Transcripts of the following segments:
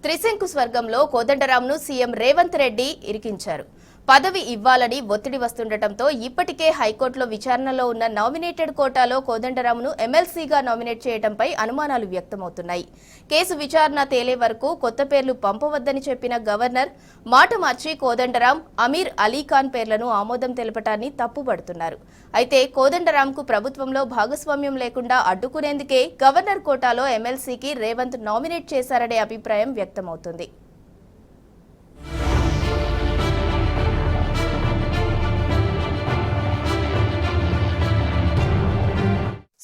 త్రిశంకు స్వర్గంలో కోదండరాంను సీఎం రేవంత్ రెడ్డి ఇరికించారు. పదవి ఇవ్వాలని ఒత్తిడి వస్తుండటంతో ఇప్పటికే హైకోర్టులో విచారణలో ఉన్న నామినేటెడ్ కోటాలో కోదండరాంను ఎమ్మెల్సీగా నామినేట్ చేయడంపై అనుమానాలు వ్యక్తమవుతున్నాయి. కేసు విచారణ తేలే వరకు కొత్త పేర్లు పంపవద్దని చెప్పిన గవర్నర్ మాట మార్చి కోదండరాం, అమీర్ అలీఖాన్ పేర్లను ఆమోదం తెలపటాన్ని తప్పుపడుతున్నారు. అయితే కోదండరాంకు ప్రభుత్వంలో భాగస్వామ్యం లేకుండా అడ్డుకునేందుకే గవర్నర్ కోటాలో ఎమ్మెల్సీకి రేవంత్ నామినేట్ చేశారనే అభిప్రాయం వ్యక్తమవుతుంది.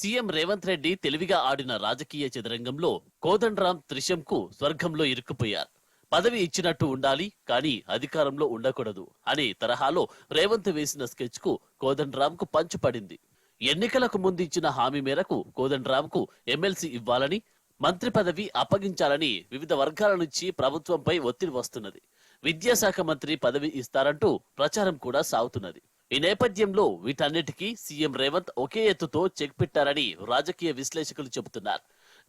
సీఎం రేవంత్ రెడ్డి తెలివిగా ఆడిన రాజకీయ చదరంగంలో కోదండరాం త్రిశంకు స్వర్గంలో ఇరుక్కుపోయారు. పదవి ఇచ్చినట్టు ఉండాలి, కానీ అధికారంలో ఉండకూడదు అనే తరహాలో రేవంత్ వేసిన స్కెచ్ కు కోదండరాంకు పంచు పడింది. ఎన్నికలకు ముందు ఇచ్చిన హామీ మేరకు కోదండరాంకు ఎమ్మెల్సీ ఇవ్వాలని, మంత్రి పదవి అప్పగించాలని వివిధ వర్గాల నుంచి ప్రభుత్వంపై ఒత్తిడి వస్తున్నది. విద్యాశాఖ మంత్రి పదవి ఇస్తారంటూ ప్రచారం కూడా సాగుతున్నది. ఈ నేపథ్యంలో వీటన్నిటికీ సీఎం రేవంత్ ఒకే ఎత్తుతో చెక్ పెట్టారని రాజకీయ విశ్లేషకులు చెబుతున్నారు.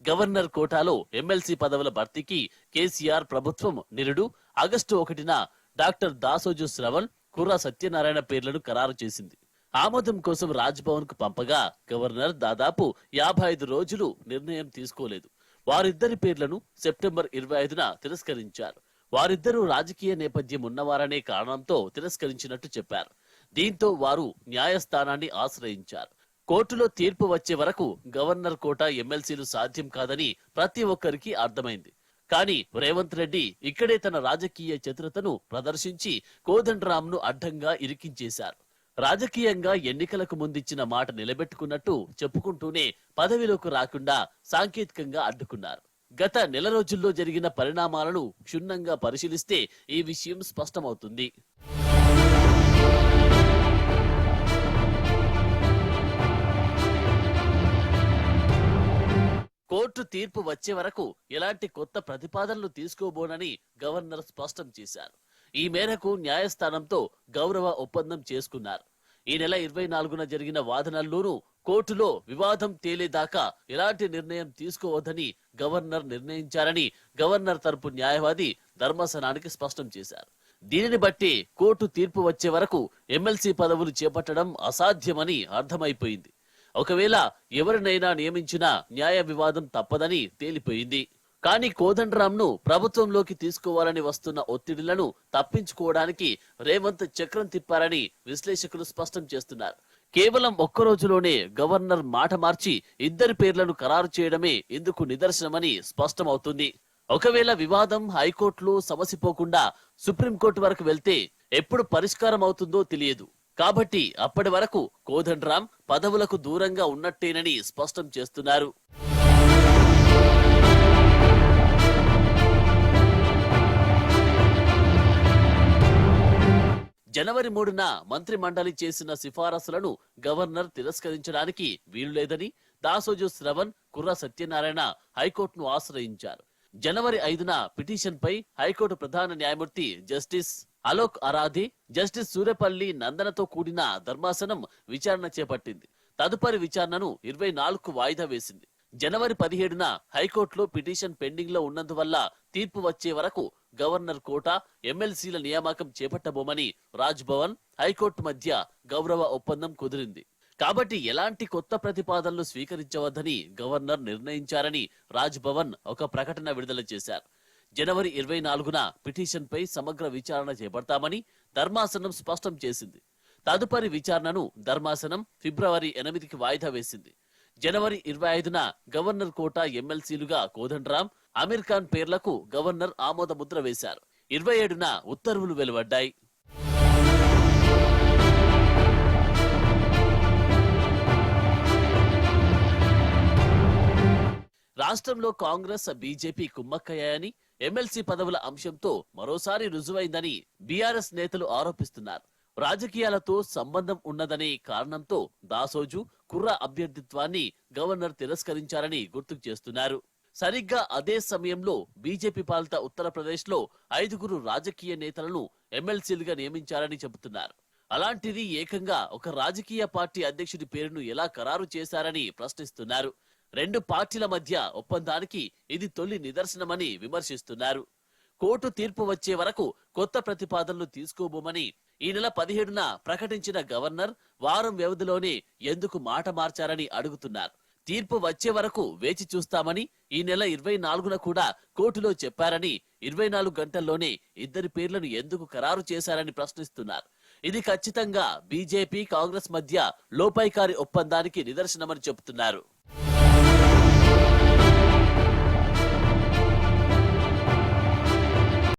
గవర్నర్ కోటాలో ఎమ్మెల్సీ పదవుల భర్తీకి కేసీఆర్ ప్రభుత్వం నిరుడు ఆగస్టు 1న డాక్టర్ దాసోజు శ్రవణ్, కుర్రా సత్యనారాయణ పేర్లను ఖరారు చేసింది. ఆమోదం కోసం రాజ్భవన్ కు పంపగా గవర్నర్ దాదాపు 55 రోజులు నిర్ణయం తీసుకోలేదు. వారిద్దరి పేర్లను సెప్టెంబర్ 25న తిరస్కరించారు. వారిద్దరూ రాజకీయ నేపథ్యం ఉన్నవారనే కారణంతో తిరస్కరించినట్టు చెప్పారు. దీంతో వారు న్యాయస్థానాన్ని ఆశ్రయించారు. కోర్టులో తీర్పు వచ్చే వరకు గవర్నర్ కోట ఎమ్మెల్సీలు సాధ్యం కాదని ప్రతి ఒక్కరికి అర్థమైంది. కానీ రేవంత్ రెడ్డి ఇక్కడే తన రాజకీయ చతురతను ప్రదర్శించి కోదండరాంను అడ్డంగా ఇరికించేశారు. రాజకీయంగా ఎన్నికలకు ముందిచ్చిన మాట నిలబెట్టుకున్నట్టు చెప్పుకుంటూనే పదవిలోకి రాకుండా సాంకేతికంగా అడ్డుకున్నారు. గత నెల రోజుల్లో జరిగిన పరిణామాలను క్షుణ్ణంగా పరిశీలిస్తే ఈ విషయం స్పష్టమవుతుంది. కోర్టు తీర్పు వచ్చే వరకు ఎలాంటి కొత్త ప్రతిపాదనలు తీసుకోబోనని గవర్నర్ స్పష్టం చేశారు. ఈ మేరకు న్యాయస్థానంతో గౌరవ ఒప్పందం చేసుకున్నారు. ఈ నెల 24న జరిగిన వాదనల్లోనూ కోర్టులో వివాదం తేలేదాకా ఎలాంటి నిర్ణయం తీసుకోవద్దని గవర్నర్ నిర్ణయించారని గవర్నర్ తరపు న్యాయవాది ధర్మాసనానికి స్పష్టం చేశారు. దీనిని బట్టి కోర్టు తీర్పు వచ్చే వరకు ఎమ్మెల్సీ పదవులు చేపట్టడం అసాధ్యమని అర్థమైపోయింది. ఒకవేళ ఎవరినైనా నియమించినా న్యాయ వివాదం తప్పదని తేలిపోయింది. కానీ కోదండరాంను ప్రభుత్వంలోకి తీసుకోవాలని వస్తున్న ఒత్తిడిలను తప్పించుకోవడానికి రేవంత్ చక్రం తిప్పారని విశ్లేషకులు స్పష్టం చేస్తున్నారు. కేవలం ఒక్కరోజులోనే గవర్నర్ మాట మార్చి ఇద్దరి పేర్లను ఖరారు చేయడమే ఇందుకు నిదర్శనమని స్పష్టమవుతుంది. ఒకవేళ వివాదం హైకోర్టులో సమసిపోకుండా సుప్రీంకోర్టు వరకు వెళ్తే ఎప్పుడు పరిష్కారం అవుతుందో తెలియదు. కాబట్టి అప్పటి వరకు కోదండరాం పదవులకు దూరంగా ఉన్నట్టేనని స్పష్టం చేస్తున్నారు. జనవరి 3న మంత్రి మండలి చేసిన సిఫారసులను గవర్నర్ తిరస్కరించడానికి వీలులేదని దాసోజు శ్రవణ్, కుర్రా సత్యనారాయణ హైకోర్టును ఆశ్రయించారు. జనవరి 5న పిటిషన్పై హైకోర్టు ప్రధాన న్యాయమూర్తి జస్టిస్ అలోక్ అరాధే, జస్టిస్ సూర్యపల్లి నందనతో కూడిన ధర్మాసనం విచారణ చేపట్టింది. తదుపరి విచారణను 24కు వాయిదా వేసింది. జనవరి 17న హైకోర్టులో పిటిషన్ పెండింగ్ లో ఉన్నందువల్ల తీర్పు వచ్చే వరకు గవర్నర్ కోట, ఎమ్మెల్సీల నియామకం చేపట్టబోమని రాజ్భవన్, హైకోర్టు మధ్య గౌరవ ఒప్పందం కుదిరింది. కాబట్టి ఎలాంటి కొత్త ప్రతిపాదనలు స్వీకరించవద్దని గవర్నర్ నిర్ణయించారని రాజ్భవన్ ఒక ప్రకటన విడుదల చేశారు. జనవరి 24న పిటిషన్పై సమగ్ర విచారణ చేపడతామని ధర్మాసనం స్పష్టం చేసింది. తదుపరి విచారణను ధర్మాసనం ఫిబ్రవరి 8కి వాయిదా వేసింది. జనవరి 25న గవర్నర్ కోట ఎమ్మెల్సీలుగా కోదండరాం, అమీర్ ఖాన్ పేర్లకు గవర్నర్ ఆమోద ముద్ర వేశారు. 27న ఉత్తర్వులు వెలువడ్డాయి. రాష్ట్రంలో కాంగ్రెస్, బీజేపీ కుమ్మక్కయ్యాయని, ఎమ్మెల్సీ పదవుల అంశంతో మరోసారి రుజువైందని బీఆర్ఎస్ నేతలు ఆరోపిస్తున్నారు. రాజకీయాలతో సంబంధం ఉన్నదనే కారణంతో దాసోజు, కుర్రా అభ్యర్థిత్వాన్ని గవర్నర్ తిరస్కరించారని గుర్తుకు చేస్తున్నారు. సరిగ్గా అదే సమయంలో బీజేపీ పాలిత ఉత్తరప్రదేశ్ లో 5గురు రాజకీయ నేతలను ఎమ్మెల్సీలుగా నియమించారని చెబుతున్నారు. అలాంటిది ఏకంగా ఒక రాజకీయ పార్టీ అధ్యక్షుడి పేరును ఎలా ఖరారు చేశారని ప్రశ్నిస్తున్నారు. రెండు పార్టీల మధ్య ఒప్పందానికి ఇది తొలి నిదర్శనమని విమర్శిస్తున్నారు. కోర్టు తీర్పు వచ్చే వరకు కొత్త ప్రతిపాదనలు తీసుకోబోమని ఈ నెల 17న ప్రకటించిన గవర్నర్ వారం వ్యవధిలోనే ఎందుకు మాట మార్చారని అడుగుతున్నారు. తీర్పు వచ్చే వరకు వేచి చూస్తామని ఈ నెల 24న కూడా కోర్టులో చెప్పారని 24 గంటల్లోనే ఇద్దరి పేర్లను ఎందుకు ఖరారు చేశారని ప్రశ్నిస్తున్నారు. ఇది ఖచ్చితంగా బీజేపీ కాంగ్రెస్ మధ్య లోపాయికారి ఒప్పందానికి నిదర్శనమని చెబుతున్నారు.